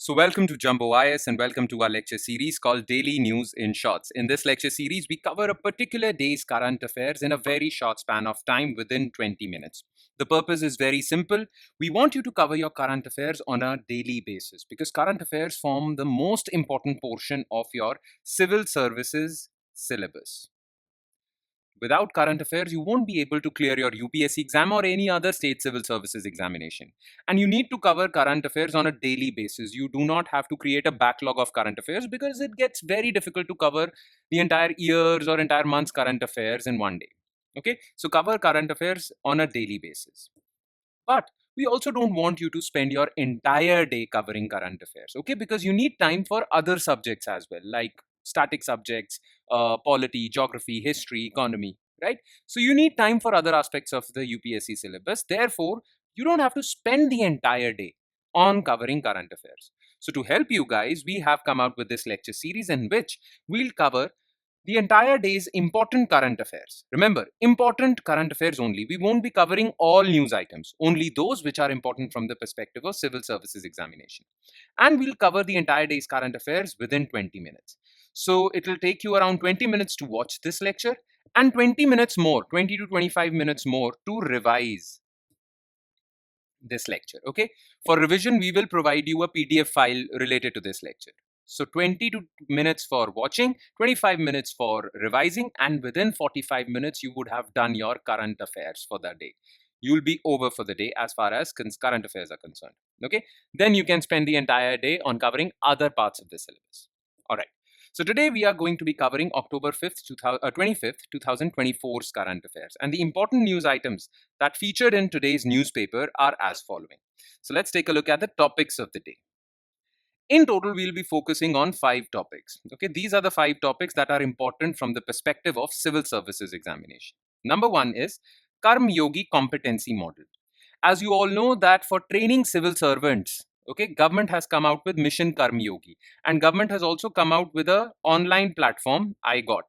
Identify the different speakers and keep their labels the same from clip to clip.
Speaker 1: So, welcome to Jumbo IS and welcome to our lecture series called Daily News in Shorts. In this lecture series, we cover a particular day's current affairs in a very short span of time within 20 minutes. The purpose is very simple. We want you to cover your current affairs on a daily basis because current affairs form the most important portion of your civil services syllabus. Without current affairs, you won't be able to clear your UPSC exam or any other state civil services examination. And you need to cover current affairs on a daily basis. You do not have to create a backlog of current affairs because it gets very difficult to cover the entire year's or entire month's current affairs in one day. Okay, so cover current affairs on a daily basis. But we also don't want you to spend your entire day covering current affairs, okay? Because you need time for other subjects as well, like static subjects, polity, geography, history, economy, right? So you need time for other aspects of the UPSC syllabus. Therefore, you don't have to spend the entire day on covering current affairs. So to help you guys, we have come out with this lecture series in which we'll cover the entire day's important current affairs. Remember, important current affairs only. We won't be covering all news items, only those which are important from the perspective of civil services examination. And we'll cover the entire day's current affairs within 20 minutes. So it'll take you around 20 minutes to watch this lecture and 20 minutes more, 20 to 25 minutes more to revise this lecture. Okay, for revision we will provide you a PDF file related to this lecture. So 20 minutes for watching, 25 minutes for revising, and within 45 minutes you would have done your current affairs for the day. You'll be over for the day as far as current affairs are concerned. Okay, then you can spend the entire day on covering other parts of the syllabus. All right. So today we are going to be covering October 5th, 25th, 2024's current affairs. And the important news items that featured in today's newspaper are as following. So let's take a look at the topics of the day. In total, we'll be focusing on 5 topics. Okay, these are the 5 topics that are important from the perspective of civil services examination. Number 1 is Karmayogi competency model. As you all know that for training civil servants, okay, government has come out with Mission Karmayogi, and government has also come out with a online platform, iGot.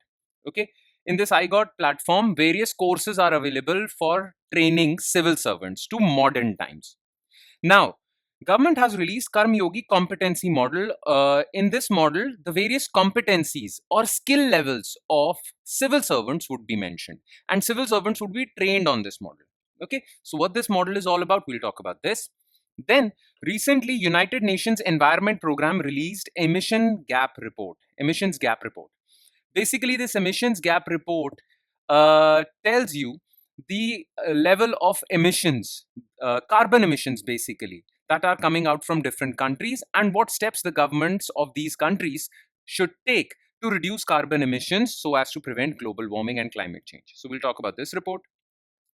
Speaker 1: Okay, in this iGot platform, various courses are available for training civil servants to modern times. Now, government has released Karmayogi competency model. In this model, the various competencies or skill levels of civil servants would be mentioned, and civil servants would be trained on this model. Okay, so what this model is all about, we'll talk about this. Then, recently, United Nations Environment Program released emissions gap report. Basically, this emissions gap report tells you the level of emissions, carbon emissions basically, that are coming out from different countries and what steps the governments of these countries should take to reduce carbon emissions so as to prevent global warming and climate change. So we'll talk about this report.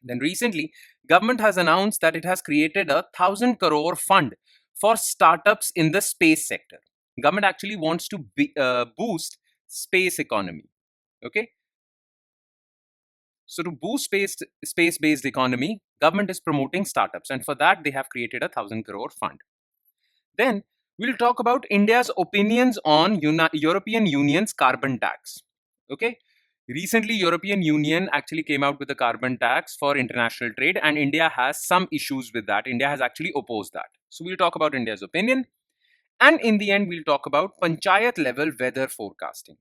Speaker 1: Then recently, government has announced that it has created a 1,000 crore fund for startups in the space sector. Government actually wants to boost space economy. Okay, so to boost space-based economy, government is promoting startups, and for that they have created a 1,000 crore fund. Then we'll talk about India's opinions on European Union's carbon tax. Okay, recently European Union actually came out with a carbon tax for international trade, and India has some issues with that. India has actually opposed that. So we'll talk about India's opinion, and in the end we'll talk about Panchayat-level weather forecasting.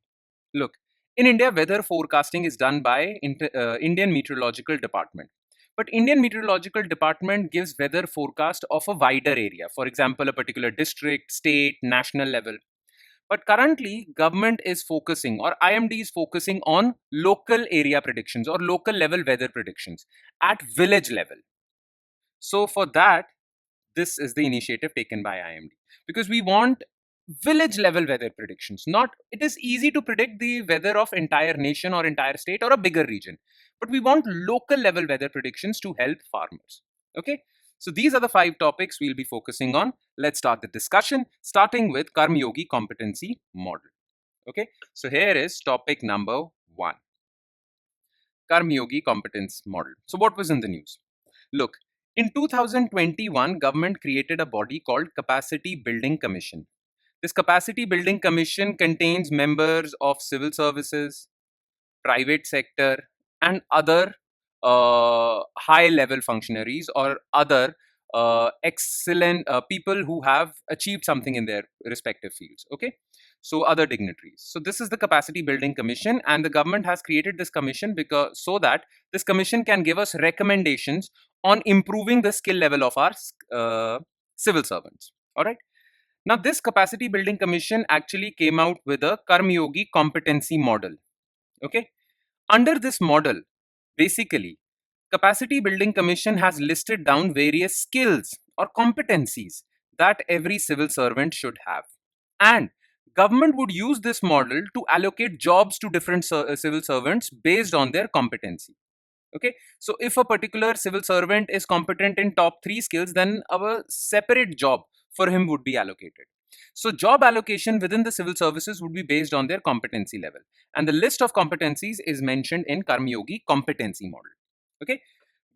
Speaker 1: Look, in India, weather forecasting is done by Indian Meteorological Department. But Indian Meteorological Department gives weather forecast of a wider area. For example, a particular district, state, national level. But currently, government is focusing, or IMD is focusing on local area predictions or local level weather predictions at village level. So for that, this is the initiative taken by IMD, because we want village level weather predictions. Not, it is easy to predict the weather of entire nation or entire state or a bigger region, but we want local level weather predictions to help farmers. Okay, so these are the 5 topics we'll be focusing on. Let's start the discussion, starting with Karmayogi competency model. Okay, so here is topic number 1, Karmayogi competence model. So what was in the news? Look, in 2021, government created a body called Capacity Building Commission. This Capacity Building Commission contains members of civil services, private sector, and other high-level functionaries or other excellent people who have achieved something in their respective fields. Okay, so other dignitaries. So this is the capacity building commission, and the government has created this commission because so that this commission can give us recommendations on improving the skill level of our civil servants. All right. Now, this capacity building commission actually came out with a Karmayogi competency model. Okay. Under this model, basically, capacity building commission has listed down various skills or competencies that every civil servant should have. And government would use this model to allocate jobs to different civil servants based on their competency. Okay, so if a particular civil servant is competent in top 3 skills, then a separate job for him would be allocated. So job allocation within the civil services would be based on their competency level, and the list of competencies is mentioned in Karmayogi competency model. Okay,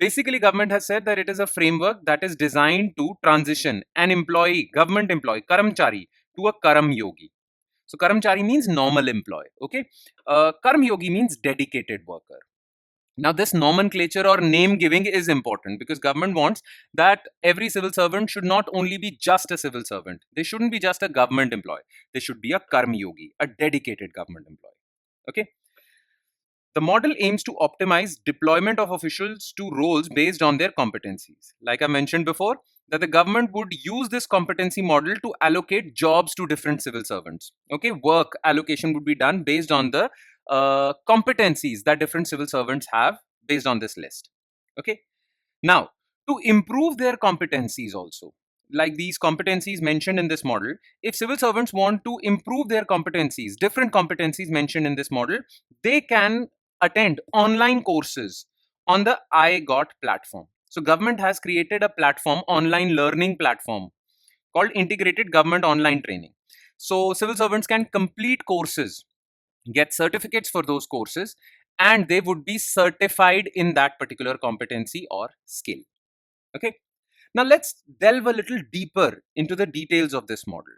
Speaker 1: basically government has said that it is a framework that is designed to transition an employee, government employee, karamchari, to a Karmayogi. So karamchari means normal employee. Okay, Karmayogi means dedicated worker. Now, this nomenclature or name giving is important because government wants that every civil servant should not only be just a civil servant. They shouldn't be just a government employee. They should be a Karmayogi, a dedicated government employee. Okay. The model aims to optimize deployment of officials to roles based on their competencies. Like I mentioned before, that the government would use this competency model to allocate jobs to different civil servants. Okay, work allocation would be done based on the competencies that different civil servants have based on this list. Okay, now to improve their competencies also, like these competencies mentioned in this model, if civil servants want to improve their competencies, different competencies mentioned in this model, they can attend online courses on the I Got platform. So government has created a platform, online learning platform called Integrated Government Online Training. So civil servants can complete courses, get certificates for those courses, and they would be certified in that particular competency or skill. Okay. Now let's delve a little deeper into the details of this model.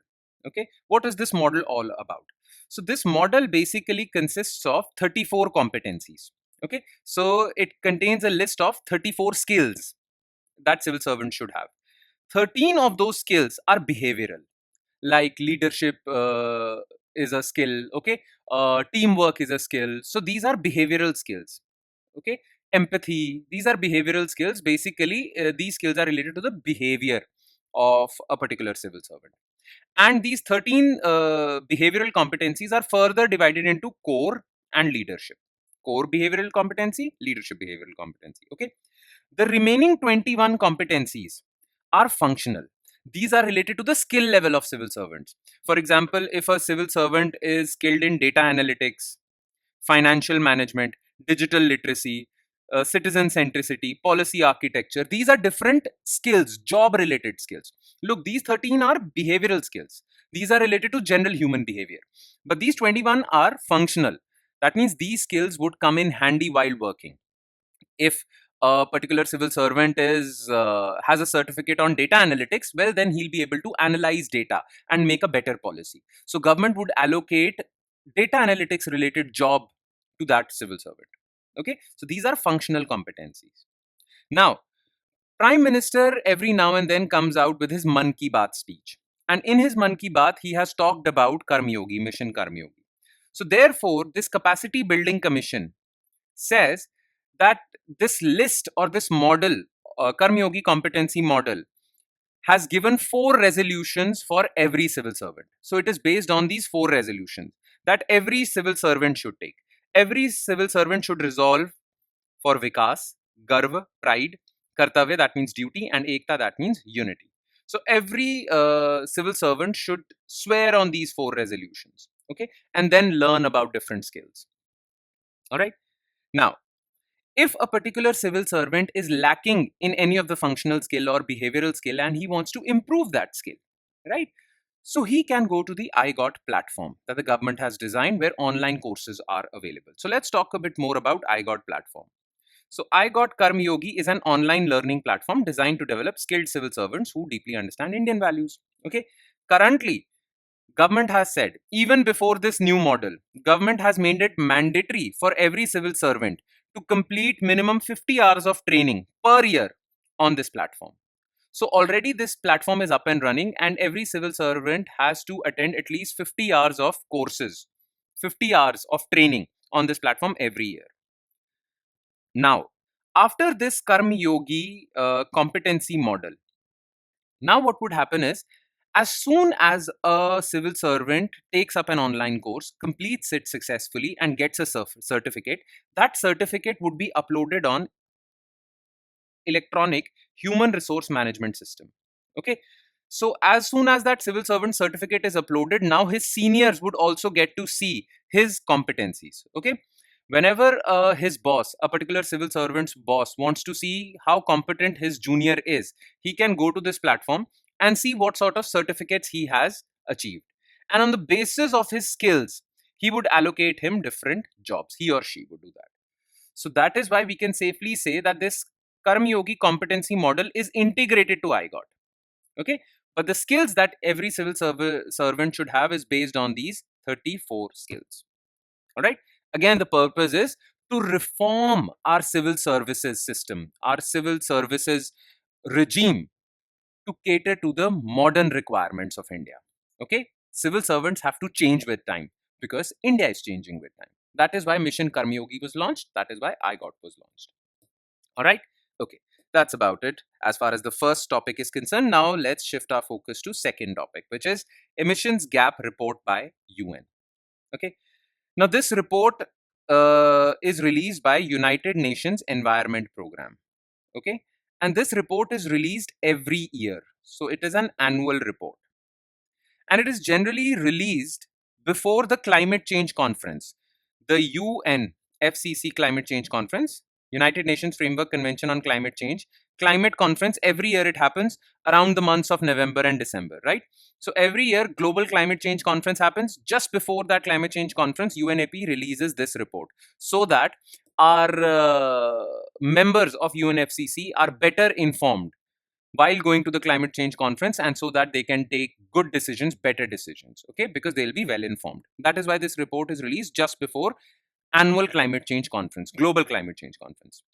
Speaker 1: Okay. What is this model all about? So this model basically consists of 34 competencies. Okay. So it contains a list of 34 skills that civil servants should have. 13 of those skills are behavioral, like leadership is a skill. Okay. Teamwork is a skill. So these are behavioral skills. Okay, empathy, these are behavioral skills. Basically these skills are related to the behavior of a particular civil servant, and these 13 behavioral competencies are further divided into core and leadership. Core behavioral competency, leadership behavioral competency. Okay, the remaining 21 competencies are functional. These are related to the skill level of civil servants. For example, if a civil servant is skilled in data analytics, financial management, digital literacy, citizen centricity, policy architecture. These are different skills, job related skills. Look, these 13 are behavioral skills. These are related to general human behavior. But these 21 are functional. That means these skills would come in handy while working. If a particular civil servant is has a certificate on data analytics, well, then he'll be able to analyze data and make a better policy. So government would allocate data analytics related job to that civil servant. Okay, so these are functional competencies. Now, Prime Minister every now and then comes out with his Man Ki Baat speech, and in his Man Ki Baat he has talked about Karmayogi, Mission Karmayogi. So therefore this capacity building commission says that this list or this model, Karmayogi competency model, has given 4 resolutions for every civil servant. So it is based on these 4 resolutions that every civil servant should take. Every civil servant should resolve for Vikas, Garv, pride, Kartavya, that means duty, and Ekta, that means unity. So every civil servant should swear on these 4 resolutions, okay, and then learn about different skills. All right. Now, if a particular civil servant is lacking in any of the functional skill or behavioral skill and he wants to improve that skill, right? So he can go to the I Got platform that the government has designed where online courses are available. So let's talk a bit more about I Got platform. So I Got Karmayogi is an online learning platform designed to develop skilled civil servants who deeply understand Indian values. Okay. Currently, government has said, even before this new model, government has made it mandatory for every civil servant to complete minimum 50 hours of training per year on this platform. So already this platform is up and running, and every civil servant has to attend at least 50 hours of courses, 50 hours of training on this platform every year. Now, after this Karmayogi competency model, now what would happen is, as soon as a civil servant takes up an online course, completes it successfully, and gets a certificate, that certificate would be uploaded on electronic human resource management system. Okay. So as soon as that civil servant certificate is uploaded, now his seniors would also get to see his competencies. Okay. Whenever his boss, a particular civil servant's boss, wants to see how competent his junior is, he can go to this platform and see what sort of certificates he has achieved. And on the basis of his skills, he would allocate him different jobs. He or she would do that. So that is why we can safely say that this Karmayogi competency model is integrated to IGOT. Okay. But the skills that every civil servant should have is based on these 34 skills. All right. Again, the purpose is to reform our civil services system, our civil services regime, to cater to the modern requirements of India. Okay. Civil servants have to change with time because India is changing with time. That is why Mission Karmayogi was launched. That is why IGOT was launched. All right. Okay. That's about it as far as the first topic is concerned. Now let's shift our focus to second topic, which is emissions gap report by UN. Okay. Now this report is released by United Nations Environment Program. Okay. And this report is released every year. So it is an annual report. And it is generally released before the climate change conference, the UNFCCC climate change conference, United Nations Framework Convention on Climate Change, climate conference. Every year it happens around the months of November and December, right? So every year global climate change conference happens. Just before that climate change conference, UNEP releases this report so that our members of UNFCCC are better informed while going to the climate change conference, and so that they can take good decisions, better decisions, okay, because they'll be well informed. That is why this report is released just before annual climate change conference, global climate change conference.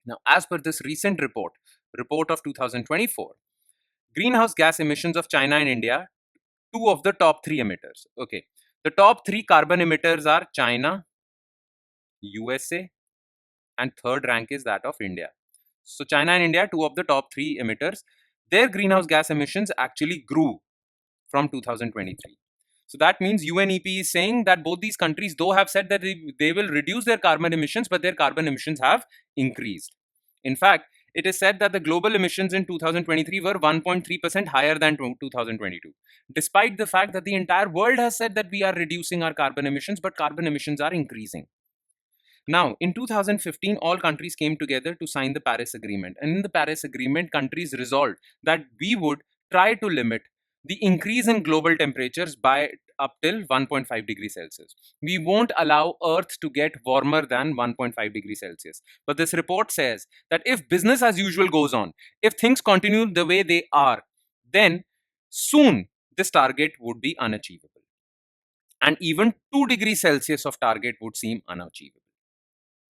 Speaker 1: Now, as per this recent report of 2024, greenhouse gas emissions of China and India, two of the top three emitters. Okay, the top three carbon emitters are China, USA, and third rank is that of India. So China and India, two of the top three emitters, their greenhouse gas emissions actually grew from 2023. So that means UNEP is saying that both these countries, though have said that they will reduce their carbon emissions, but their carbon emissions have increased. In fact, it is said that the global emissions in 2023 were 1.3% higher than 2022, despite the fact that the entire world has said that we are reducing our carbon emissions, but carbon emissions are increasing. Now, in 2015, all countries came together to sign the Paris Agreement. And in the Paris Agreement, countries resolved that we would try to limit the increase in global temperatures by up till 1.5 degrees Celsius. We won't allow Earth to get warmer than 1.5 degrees Celsius. But this report says that if business as usual goes on, if things continue the way they are, then soon this target would be unachievable. And even 2 degrees Celsius of target would seem unachievable.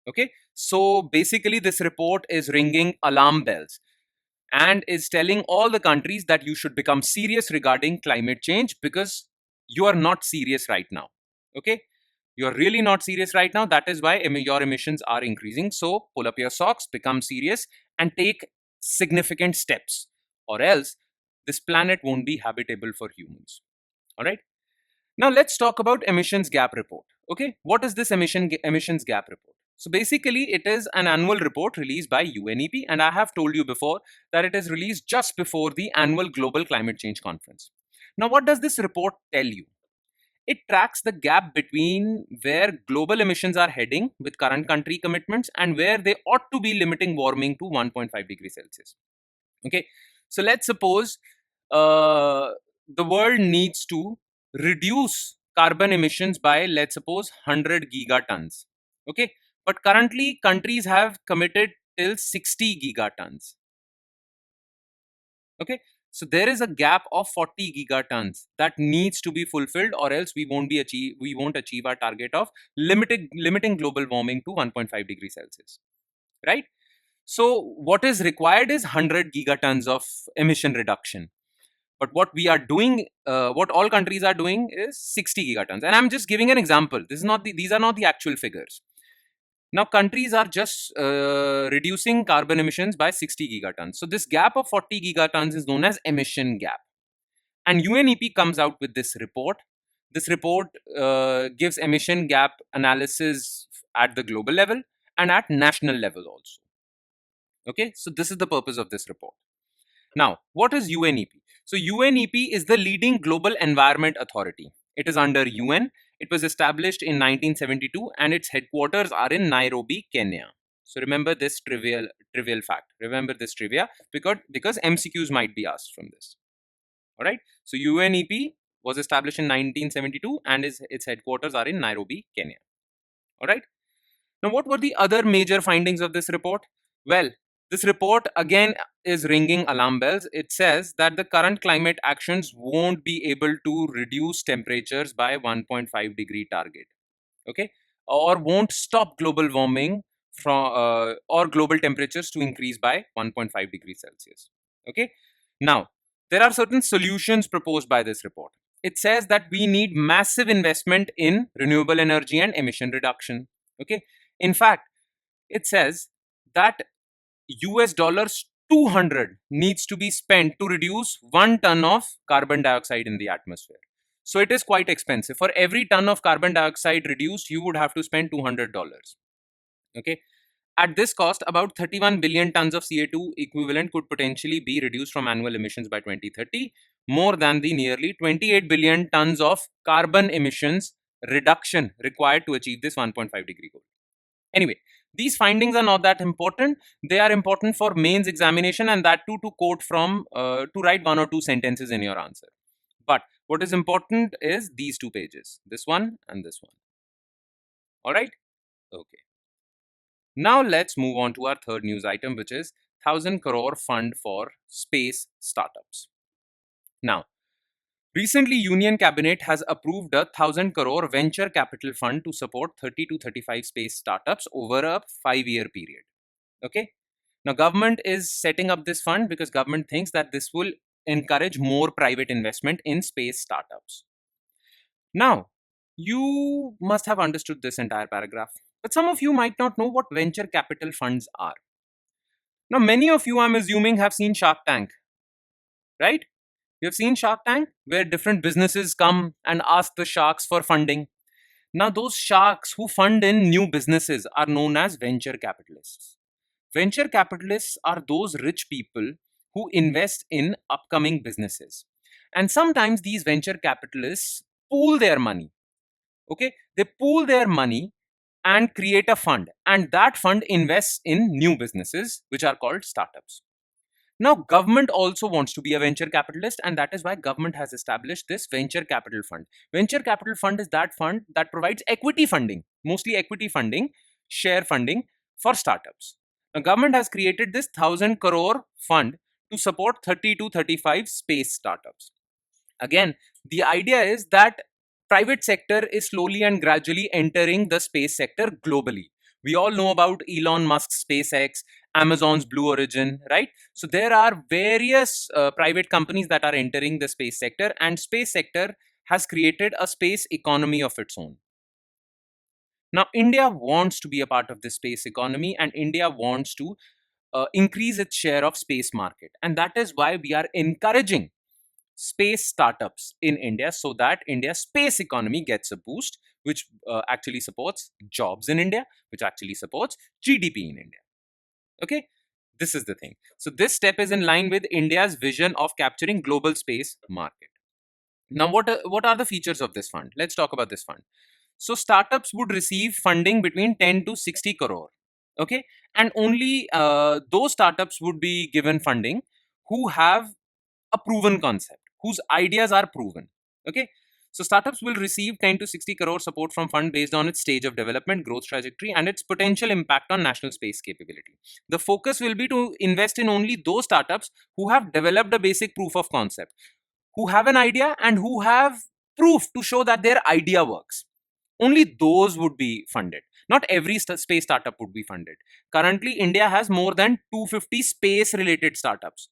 Speaker 1: Okay, so basically this report is ringing alarm bells and is telling all the countries that you should become serious regarding climate change, because you are not serious right now. Okay, you're really not serious right now. That is why your emissions are increasing. So pull up your socks, become serious, and take significant steps, or else this planet won't be habitable for humans. All right. Now let's talk about emissions gap report. Okay, what is this emissions gap report? So basically, it is an annual report released by UNEP, and I have told you before that it is released just before the annual Global Climate Change Conference. Now, what does this report tell you? It tracks the gap between where global emissions are heading with current country commitments and where they ought to be limiting warming to 1.5 degrees Celsius. Okay, so let's suppose the world needs to reduce carbon emissions by, let's suppose, 100 gigatons. Okay, but currently countries have committed till 60 gigatons. Okay, so there is a gap of 40 gigatons that needs to be fulfilled, or else we won't achieve our target of limiting global warming to 1.5 degrees Celsius, right? So what is required is 100 gigatons of emission reduction. But what we are doing, what all countries are doing is 60 gigatons. And I'm just giving an example. These are not the actual figures. Now, countries are just reducing carbon emissions by 60 gigatons. So this gap of 40 gigatons is known as emission gap. And UNEP comes out with this report. This report gives emission gap analysis at the global level and at national level also. Okay, so this is the purpose of this report. Now, what is UNEP? So UNEP is the leading global environment authority. It is under UN. It was established in 1972 and its headquarters are in Nairobi, Kenya. So remember this trivial fact. Remember this trivia because MCQs might be asked from this. All right. So UNEP was established in 1972 and its headquarters are in Nairobi, Kenya. All right. Now, what were the other major findings of this report? Well, this report again is ringing alarm bells. It says that the current climate actions won't be able to reduce temperatures by 1.5 degree target. Okay, or won't stop global warming from or global temperatures to increase by 1.5 degrees Celsius. Okay, now there are certain solutions proposed by this report. It says that we need massive investment in renewable energy and emission reduction. Okay, in fact, it says that US dollars 200 needs to be spent to reduce 1 ton of carbon dioxide in the atmosphere. So it is quite expensive. For every ton of carbon dioxide reduced, you would have to spend $200. Okay. At this cost, about 31 billion tons of CO2 equivalent could potentially be reduced from annual emissions by 2030, more than the nearly 28 billion tons of carbon emissions reduction required to achieve this 1.5 degree goal. Anyway, these findings are not that important. They are important for mains examination, and that too to quote from to write one or two sentences in your answer. But what is important is these two pages, this one and this one. All right. Okay. Now let's move on to our third news item, which is 1,000 crore fund for space startups. Now, recently, Union Cabinet has approved a 1,000 crore venture capital fund to support 30 to 35 space startups over a 5-year period. Okay. Now, government is setting up this fund because government thinks that this will encourage more private investment in space startups. Now, you must have understood this entire paragraph, but some of you might not know what venture capital funds are. Now, many of you, I'm assuming, have seen Shark Tank, right? You have seen Shark Tank, where different businesses come and ask the sharks for funding. Now, those sharks who fund in new businesses are known as venture capitalists. Venture capitalists are those rich people who invest in upcoming businesses. And sometimes these venture capitalists pool their money. Okay, they pool their money and create a fund, and that fund invests in new businesses, which are called startups. Now, government also wants to be a venture capitalist, and that is why government has established this venture capital fund. Venture capital fund is that fund that provides equity funding, mostly equity funding, share funding for startups. Now, government has created this 1,000 crore fund to support 30 to 35 space startups. Again, the idea is that private sector is slowly and gradually entering the space sector globally. We all know about Elon Musk's SpaceX, Amazon's Blue Origin, right? So there are various private companies that are entering the space sector, and space sector has created a space economy of its own. Now, India wants to be a part of this space economy, and India wants to increase its share of space market. And that is why we are encouraging space startups in India so that India's space economy gets a boost, which actually supports jobs in India, which actually supports GDP in India. Okay, this is the thing. So this step is in line with India's vision of capturing global space market. Now, what are the features of this fund? Let's talk about this fund. So startups would receive funding between 10 to 60 crore. Okay, and only those startups would be given funding who have a proven concept, whose ideas are proven. Okay, so startups will receive 10 to 60 crore support from fund based on its stage of development, growth trajectory, and its potential impact on national space capability. The focus will be to invest in only those startups who have developed a basic proof of concept, who have an idea and who have proof to show that their idea works. Only those would be funded. Not every space startup would be funded. Currently, India has more than 250 space related startups.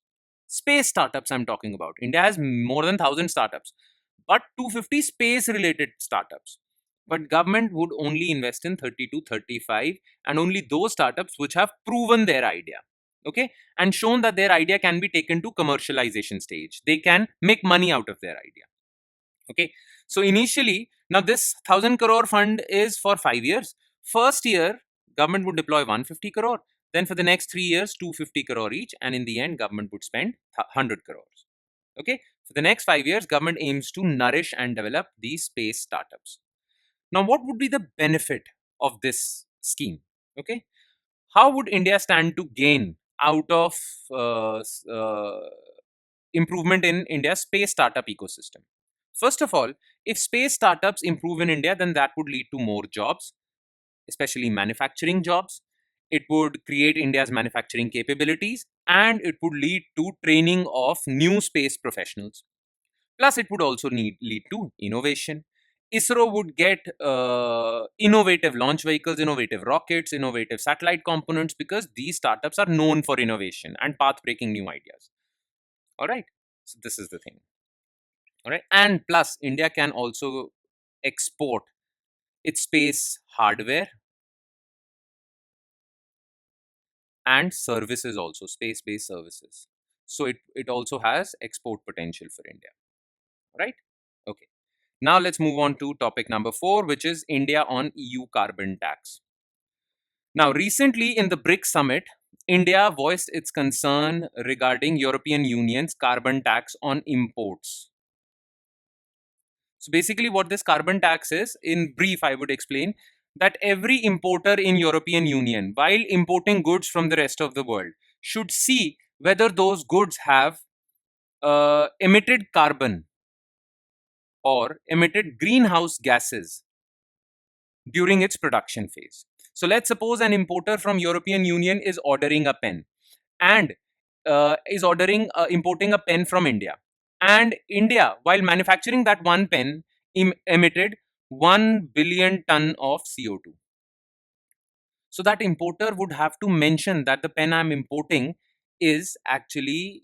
Speaker 1: Space startups, I'm talking about. India has more than 1,000 startups, but 250 space related startups. But government would only invest in 30 to 35, and only those startups which have proven their idea. Okay, and shown that their idea can be taken to commercialization stage. They can make money out of their idea. Okay, so initially, now this 1,000 crore fund is for 5 years. First year, government would deploy 150 crore. Then for the next 3 years, 250 crore each, and in the end, government would spend 100 crores. Okay, for the next 5 years, government aims to nourish and develop these space startups. Now, what would be the benefit of this scheme? Okay, how would India stand to gain out of improvement in India's space startup ecosystem? First of all, if space startups improve in India, then that would lead to more jobs, especially manufacturing jobs. It would create India's manufacturing capabilities, and it would lead to training of new space professionals. Plus, it would also lead to innovation. ISRO would get innovative launch vehicles, innovative rockets, innovative satellite components, because these startups are known for innovation and path breaking new ideas. All right. So, this is the thing. All right. And plus, India can also export its space hardware and services, also space based services. So, it also has export potential for India. Right. Okay. Now let's move on to topic number 4, which is India on EU carbon tax. Now, recently in the BRICS summit, India voiced its concern regarding European Union's carbon tax on imports. So basically what this carbon tax is, in brief, I would explain that every importer in European Union, while importing goods from the rest of the world, should see whether those goods have emitted carbon or emitted greenhouse gases during its production phase. So let's suppose an importer from European Union is ordering a pen and is importing a pen from India. And India, while manufacturing that one pen, emitted 1 billion ton of CO2. So that importer would have to mention that the pen I'm importing is actually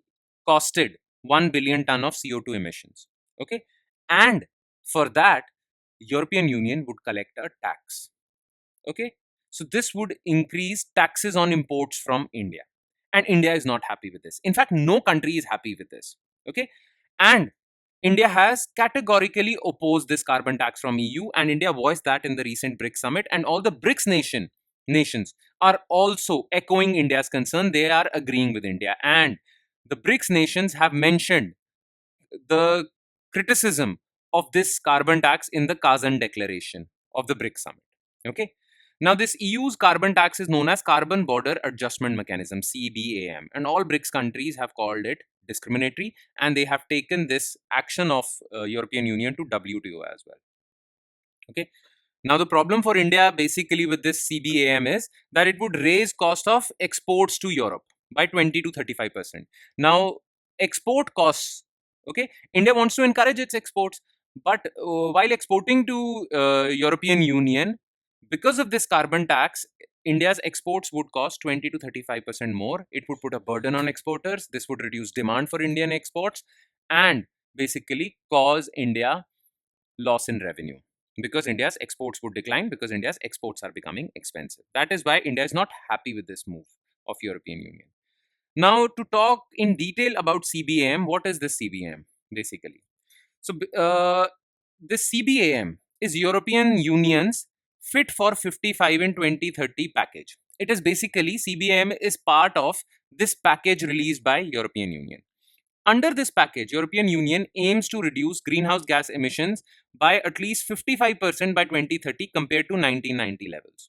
Speaker 1: costed 1 billion ton of CO2 emissions. Okay. And for that, European Union would collect a tax. Okay, so this would increase taxes on imports from India, and India is not happy with this. In fact, no country is happy with this. Okay, and India has categorically opposed this carbon tax from EU, and India voiced that in the recent BRICS summit, and all the nations are also echoing India's concern. They are agreeing with India, and the BRICS nations have mentioned the criticism of this carbon tax in the Kazan declaration of the BRICS summit. Okay. Now, this EU's carbon tax is known as Carbon Border Adjustment Mechanism, CBAM, and all BRICS countries have called it discriminatory, and they have taken this action of European Union to WTO as well. Okay. Now, the problem for India basically with this CBAM is that it would raise cost of exports to Europe by 20 to 35%. Now, export costs, okay, India wants to encourage its exports, but while exporting to European Union, because of this carbon tax, India's exports would cost 20 to 35% more. It would put a burden on exporters. This would reduce demand for Indian exports and basically cause India loss in revenue, because India's exports would decline, because India's exports are becoming expensive. That is why India is not happy with this move of European Union. Now, to talk in detail about CBAM, what is this CBAM basically? So, this CBAM is European Union's Fit for 55 in 2030 package. It is basically, CBAM is part of this package released by European Union. Under this package, European Union aims to reduce greenhouse gas emissions by at least 55% by 2030 compared to 1990 levels.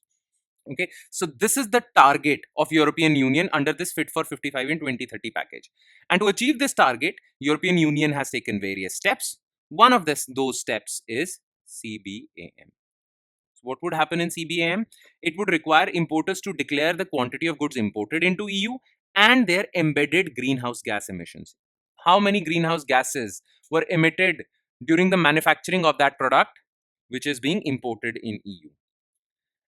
Speaker 1: Okay, so this is the target of European Union under this Fit for 55 in 2030 package. And to achieve this target, European Union has taken various steps. One of those steps is CBAM. So what would happen in CBAM? It would require importers to declare the quantity of goods imported into EU and their embedded greenhouse gas emissions. How many greenhouse gases were emitted during the manufacturing of that product which is being imported in EU?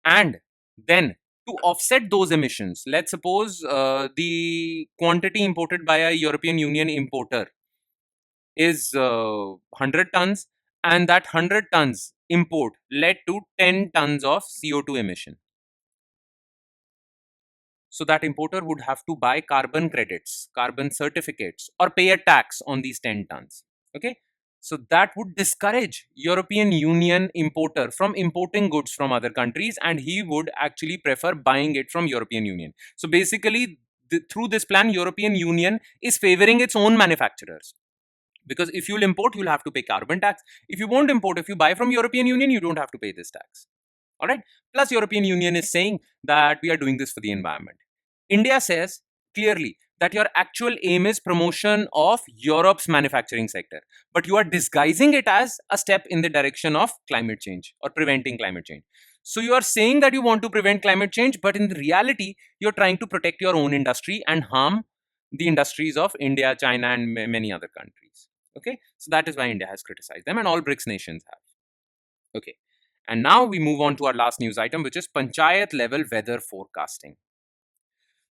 Speaker 1: And then to offset those emissions, let's suppose the quantity imported by a European Union importer is 100 tons, and that 100 tons import led to 10 tons of CO2 emission. So that importer would have to buy carbon credits, carbon certificates, or pay a tax on these 10 tons. Okay. So that would discourage European Union importer from importing goods from other countries, and he would actually prefer buying it from European Union. So basically, through this plan, European Union is favoring its own manufacturers. Because if you'll import, you'll have to pay carbon tax. If you won't import, if you buy from European Union, you don't have to pay this tax. All right. Plus, European Union is saying that we are doing this for the environment. India says clearly that your actual aim is promotion of Europe's manufacturing sector, but you are disguising it as a step in the direction of climate change or preventing climate change. So you are saying that you want to prevent climate change, but in reality, you're trying to protect your own industry and harm the industries of India, China, and many other countries. Okay, so that is why India has criticized them, and all BRICS nations have. Okay, and now we move on to our last news item, which is Panchayat-level weather forecasting.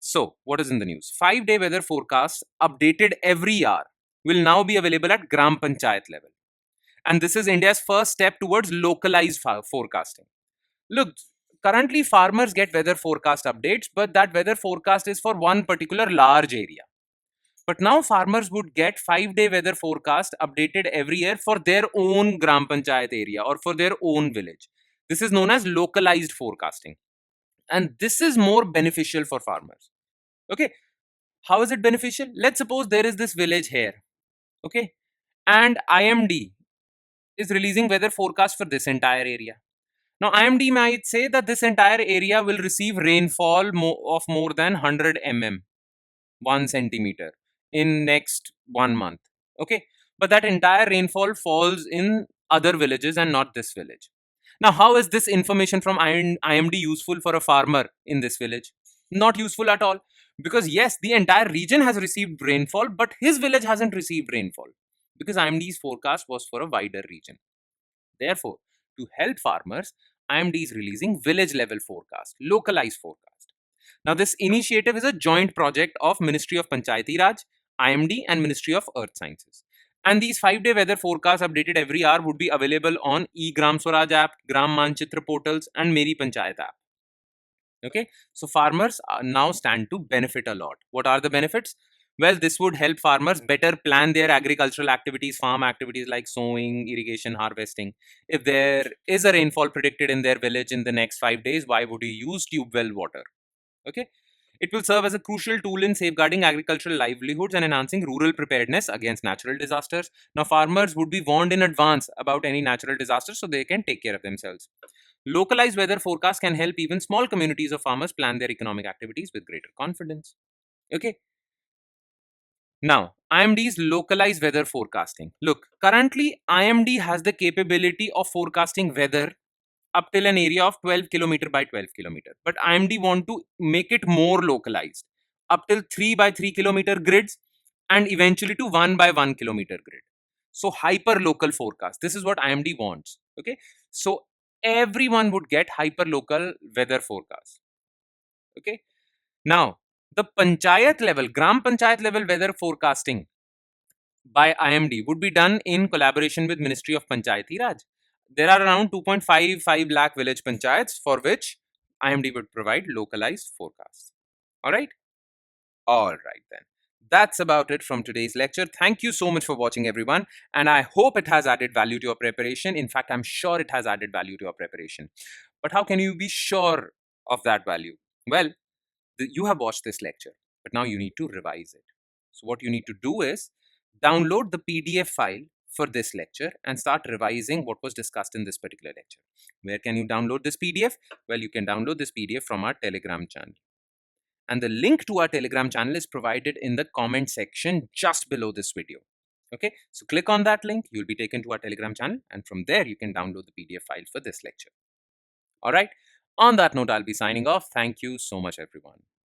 Speaker 1: So, what is in the news? 5-day weather forecast updated every hour will now be available at Gram Panchayat level. And this is India's first step towards localized forecasting. Look, currently farmers get weather forecast updates, but that weather forecast is for one particular large area. But now farmers would get 5-day weather forecast updated every year for their own Gram Panchayat area or for their own village. This is known as localized forecasting. And this is more beneficial for farmers. Okay, how is it beneficial? Let's suppose there is this village here, okay, and IMD is releasing weather forecast for this entire area. Now, IMD might say that this entire area will receive rainfall of more than 100 mm, 1 centimeter in next 1 month, okay, but that entire rainfall falls in other villages and not this village. Now, how is this information from IMD useful for a farmer in this village? Not useful at all. Because yes, the entire region has received rainfall, but his village hasn't received rainfall. Because IMD's forecast was for a wider region. Therefore, to help farmers, IMD is releasing village level forecast, localized forecast. Now, this initiative is a joint project of Ministry of Panchayati Raj, IMD, and Ministry of Earth Sciences. And these 5-day weather forecasts updated every hour would be available on e-Gram Swaraj app, Gram Manchitra portals, and Meri Panchayat app. Okay, so farmers now stand to benefit a lot. What are the benefits? Well, this would help farmers better plan their agricultural activities, farm activities like sowing, irrigation, harvesting. If there is a rainfall predicted in their village in the next 5 days, why would you use tube well water? Okay, it will serve as a crucial tool in safeguarding agricultural livelihoods and enhancing rural preparedness against natural disasters. Now, farmers would be warned in advance about any natural disaster so they can take care of themselves. Localized weather forecasts can help even small communities of farmers plan their economic activities with greater confidence. Okay. Now, IMD's localized weather forecasting. Look, currently IMD has the capability of forecasting weather up till an area of 12 kilometer by 12 kilometer. But IMD want to make it more localized up till 3 by 3 kilometer grids and eventually to 1 by 1 kilometer grid. So hyper local forecast. This is what IMD wants. Okay. So everyone would get hyper local weather forecast. Okay. Now, the panchayat level, Gram Panchayat level weather forecasting by IMD would be done in collaboration with Ministry of Panchayati Raj. There are around 2.55 lakh village panchayats for which IMD would provide localized forecasts. All right? All right then. That's about it from today's lecture. Thank you so much for watching, everyone. And I hope it has added value to your preparation. In fact, I'm sure it has added value to your preparation. But how can you be sure of that value? Well, you have watched this lecture, but now you need to revise it. So what you need to do is download the PDF file for this lecture and start revising what was discussed in this particular lecture. Where can you download this PDF? Well, you can download this PDF from our Telegram channel. And the link to our Telegram channel is provided in the comment section just below this video. Okay, so click on that link, you'll be taken to our Telegram channel, and from there you can download the PDF file for this lecture. All right, on that note, I'll be signing off. Thank you so much, everyone.